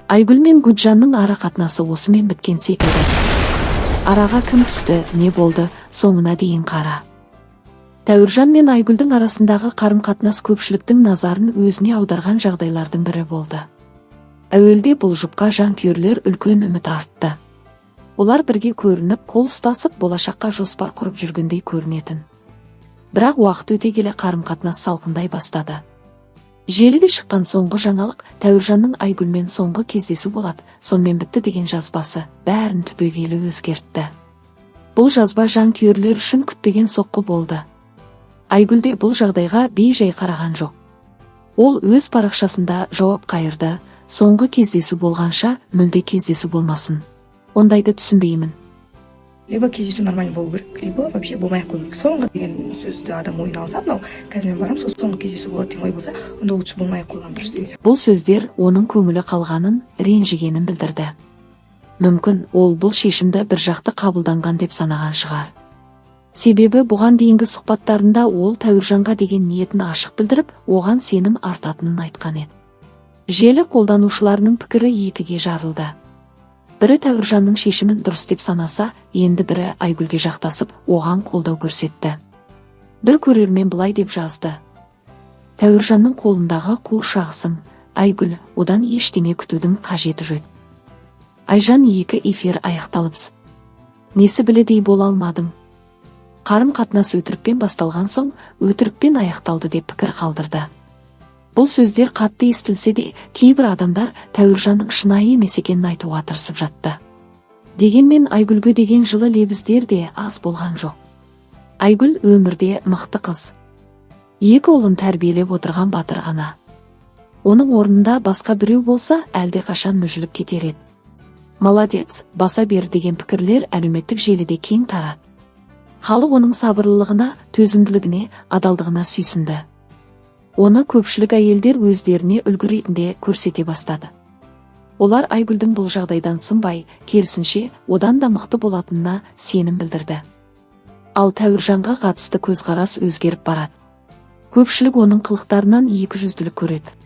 Айгүл мен Гүлжанның ара қатынасы осымен біткен секілді. Араға кім түсті, не болды, соңына дейін қара. Тәуіржан мен Айгүлдің арасындағы қарым-қатынас көпшіліктің назарын өзіне аударған жағдайлардың бірі болды. Әуелде бұл жұпқа жанкүйерлер үлкен үміт артты. Олар бірге көрініп, қол ұстасып, болашаққа жоспар құрып жүргендей көрінетін. Бірақ уақыт өте келе қарым-қатынас салқындай бастады. Желіге шыққан соңғы жаңалық Тәуіржанның Айгүлмен соңғы кездесу болады, сонымен бітті деген жазбасы бәрін түбегейлі өзгертті. Бұл жазба жанкүйерлер үшін күтпеген соққы болды. Айгүл де бұл жағдайға бей-жай қараған жоқ. Ол өз парақшасында жауап қайырды: соңғы кездесу болғанша мүлде кездесу болмасын. Ондайды түсінбеймін. Либо кездесу нормально болу керек, либо вообще болмай ақ қою керек. Соңғы деген сөзді адам ойына алса, мынау қазір мен барамын, сол соңғы кездесу болады деген ой болса, онда лучше болмай ақ қойған дұрыс деген. Бұл сөздер оның көңілі қалғанын, ренжігенін білдірді. Мүмкін ол бұл шешімді бір жақты қабылданған деп санаған шығар. Себебі бұған дейінгі сұхбаттарында ол Тәуіржанға деген ниетін ашық білдіріп, оған сенім артатынын айтқан еді. Желі қолданушыларының пікірі екіге жарылды. Бірі Тәуіржанның шешімін дұрыс деп санаса, енді бірі Айгүлге жақтасып, оған қолдау көрсетті. Бір көрермен былай деп жазды: Тәуіржанның қолындағы қуыршағысың, Айгүл, одан ештеңе күтудің қажеті жоқ. Айжан, екі эфир аяқталыпс. Несі біледей бола алмадың? Қарым-қатынас өтірікпен басталған соң, өтірікпен аяқталды деп пікір қалдырды. Бұл сөздер қатты естілсе де, кейбір адамдар Тәуіржанның шынайы емес екенін айтуға тырысып жатты. Дегенмен Айгүлге деген жылы лебіздер де аз болған жоқ. Айгүл өмірде мықты қыз. Екі ұлын тәрбиелеп отырған батыр ана. Оның орнында басқа біреу болса, әлде қашан мүжіліп кетер еді. Молодец, баса бер деген пікірлер әлеуметтік желіде кең тарады. Халық оның сабырлылығына, төзімділігіне, адалдығына сүйсінді. Оны көпшілік әйелдер өздеріне үлгі ретінде көрсете бастады. Олар Айгүлдің бұл жағдайдан сынбай, керісінше одан да мықты болатынына сенім білдірді. Ал Тәуіржанға қатысты көзқарас өзгеріп барады. Көпшілік оның қылықтарынан екіжүзділік көреді.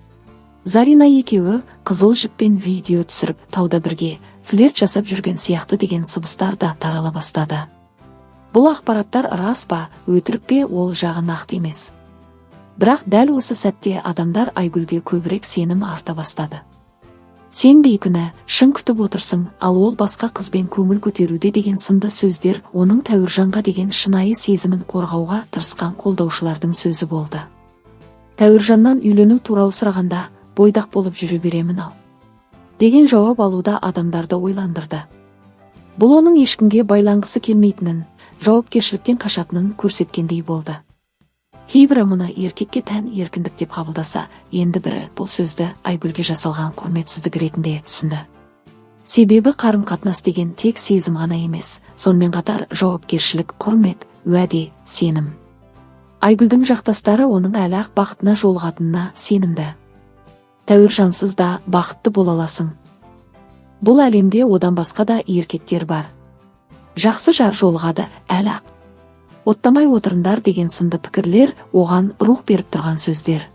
Зарина екеуі қызыл жіппен видео түсіріп, тауда бірге флирт жасап жүрген сияқты деген сыбыстар да тарала бастады. Бұл ақпараттар рас па, өтірік пе, ол жағы нақты емес. Бірақ дәл осы сәтте адамдар Айгүлге көбірек сенім арта бастады. Сен бейкүнә, шын күтіп отырсың, ал ол басқа қызбен көңіл көтеруде деген сынды сөздер оның Тәуіржанға деген шынайы сезімін қорғауға тырысқан қолдаушылардың сөзі болды. Тәуіржаннан үйлену туралы сұрағанда, бойдақ болып жүре беремін ау деген жауап алуда адамдарды ойландырды. Бұл оның ешкімге байланғысы келмейтінін, жауапкершіліктен қашатынын көрсеткендей болды. Кейбірі мұны еркекке тән еркіндік деп қабылдаса, енді бірі бұл сөзді Айгүлге жасалған құрметсіздік ретінде түсінді. Себебі қарым-қатынас деген тек сезім ғана емес, сонымен қатар жауапкершілік, құрмет, уәде, сенім. Айгүлдің жақтастары оның әлі-ақ бақытына жолығатынына сенімді. Тәуіржансыз да бақытты бола аласың. Бұл әлемде одан басқа да еркектер бар. Жақсы жар жолығады, әлі-ақ. Оттамай отырындар деген сынды пікірлер оған рух беріп тұрған сөздер.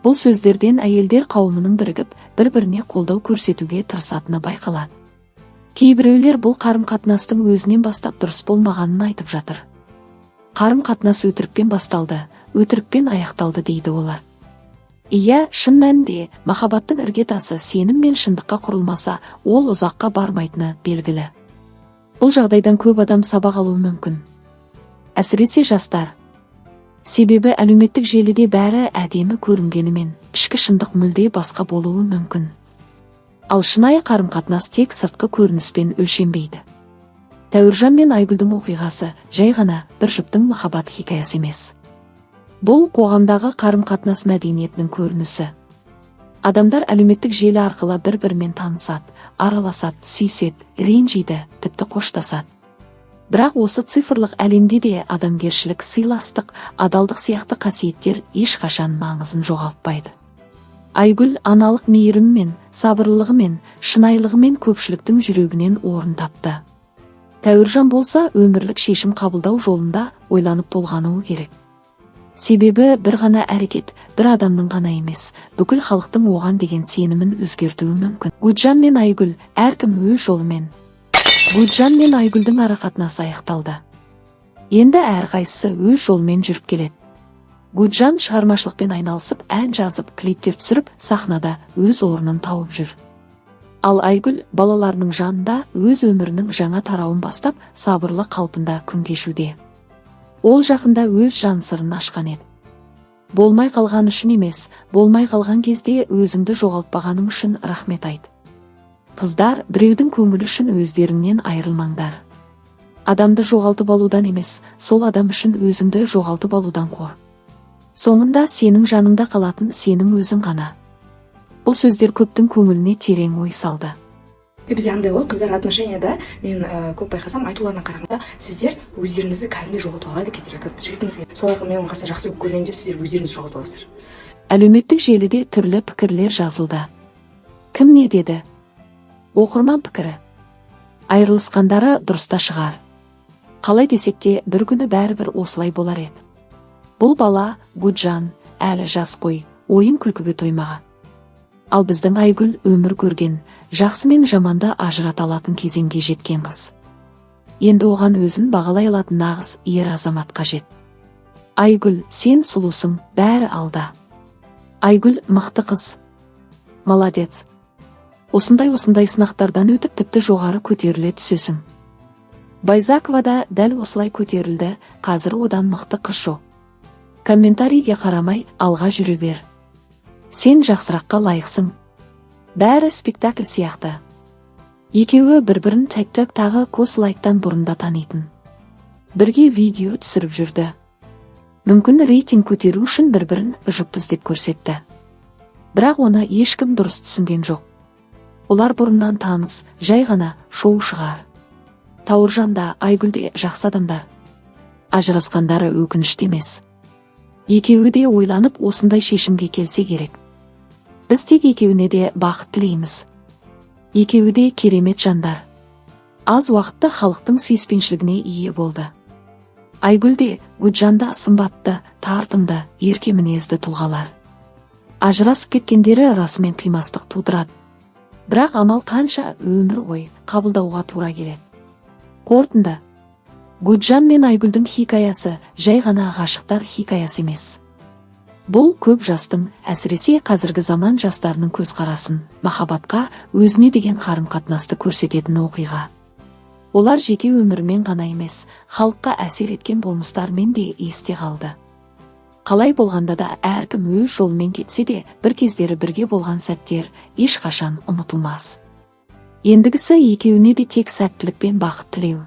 Бұл сөздерден әйелдер қауымының бірігіп, бір-біріне қолдау көрсетуге тырысатыны байқалады. Кейбіреулер бұл қарым-қатынастың өзінен бастап дұрыс болмағанын айтып жатыр. Қарым-қатынас өтірікпен басталды, өтірікпен аяқталды дейді олар. Иә, шын мәнінде махаббаттың іргетасы сенім мен шындыққа құрылмаса, ол ұзаққа бармайтыны белгілі. Бұл жағдайдан көп адам сабақ алуы мүмкін. Әсіресе жастар. Себебі әлеуметтік желіде бәрі әдемі көрінгенімен, ішкі шындық мүлде басқа болуы мүмкін. Ал шынайы қарым-қатынас тек сыртқы көрініспен өлшенбейді. Тәуіржан мен Айгүлдің оқиғасы жай ғана бір жұптың махаббат хикаясы емес. Бұл қоғамдағы қарым-қатынас мәдениетінің көрінісі. Адамдар әлеуметтік желі арқылы бір-бірімен танысады, араласады, сүйседі, ренжиді, тіпті қоштасады. Бірақ осы цифрлық әлемде де адамгершілік, сыйластық, адалдық сияқты қасиеттер ешқашан маңызын жоғалтпайды. Айгүл аналық мейіріммен, сабырлылығымен, шынайылығымен көпшіліктің жүрегінен орын тапты. Тәуіржан болса өмірлік шешім қабылдау жолында ойланып толғануы керек. Себебі бір ғана әрекет, бір адамның ғана емес, бүкіл халықтың оған деген сенімін өзгертуі мүмкін. Гүлжан мен Айгүл әркім өз жолымен. Гүлжан мен Айгүлдің арақатынасы аяқталды. Енді әрқайсысы өз жолымен жүріп келеді. Гүлжан шығармашылықпен айналысып, ән жазып, клиптер түсіріп, сахнада өз орнын тауып жүр. Ал Айгүл балаларының жанында өз өмірінің жаңа тарауын бастап, сабырлы қалпында күн кешуде. Ол жақында өз жан сырын ашқан еді. Болмай қалған үшін емес, болмай қалған кезде өзіңді жоғалтпағаның үшін рахмет айт. Қыздар, біреудің көңілі үшін өздеріңнен айырылмаңдар. Адамды жоғалтып алудан емес, сол адам үшін өзіңді жоғалтып алудан қор. Соңында сенің жаныңда қалатын сенің өзің ғана. Бұл сөздер көптің көңіліне терең ой салды. Бізде андай ғой, қыздар отношенияда мен көп байқасам, айтуларына қарағанда, сіздер өздеріңізді кәдімгідей жоғалтып алады кездер. Жігітіңізге сол арқылы мен оған жақсы көрмеймін деп сіздер өздеріңізді жоғалтып аласыздар. Әлеуметтік желіде түрлі пікірлер жазылды. Кім не деді? Оқырман пікірі. Айырылысқандары дұрыста шығар. Қалай десек те, бір күні бәрібір осылай болар еді. Бұл бала, Гүлжан, әлі жас қой, ойын күлкіге тоймаған. Ал біздің Айгүл өмір көрген, жақсы мен жаманды ажырата алатын кезеңге жеткен қыз. Енді оған өзін бағалай алатын нағыз ер азамат қажет. Айгүл, сен сұлусың, бәрі алда. Айгүл мықты қыз. Молодец. Осындай сынақтардан өтіп тіпті жоғары көтеріле түсесің. Байзакова да дәл осылай көтерілді, қазір одан мықты қыз жоқ. Комментарийге қарамай алға жүре бер. Сен жақсыраққа лайықсың. Бәрі спектакль сияқты. Екеуі бір-бірін тағы кос-лайктан бұрында танитын. Бірге видео түсіріп жүрді. Мүмкін рейтинг көтеру үшін бір-бірін жұппыз деп көрсетті. Бірақ оны ешкім дұрыс түсінген жоқ. Олар бұрыннан таныс, жай ғана шоу шығар. Тауыржан да, Айгүл де жақсы адамдар. Ажырасқандары өкінішті емес. Екеуі де ойланып осындай шешімге келсе керек. Біз тек екеуіне де бақыт тілейміз. Екеуі де керемет жандар. Аз уақытта халықтың сүйіспеншілігіне ие болды. Айгүл де, Гүлжан да сымбатты, тартымды, ерке мінезді тұлғалар. Ажырасып кеткендері расымен қимастық тудырады. Бірақ амал қанша, өмір ғой, қабылдауға тура келеді. Қорытынды. Гүлжан мен Айгүлдің хикаясы жай ғана ғашықтар хикаясы емес. Бұл көп жастың, әсіресе қазіргі заман жастарының көзқарасын, махаббатқа, өзіне деген қарым-қатынасты көрсететін оқиға. Олар жеке өмірмен ғана емес, халыққа әсер еткен болмыстармен де есте қалды. Қалай болғанда да әркім өз жолымен кетсе де, бір кездері бірге болған сәттер ешқашан ұмытылмас. Ендігісі екеуіне де тек сәттілік пен бақыт тілеу.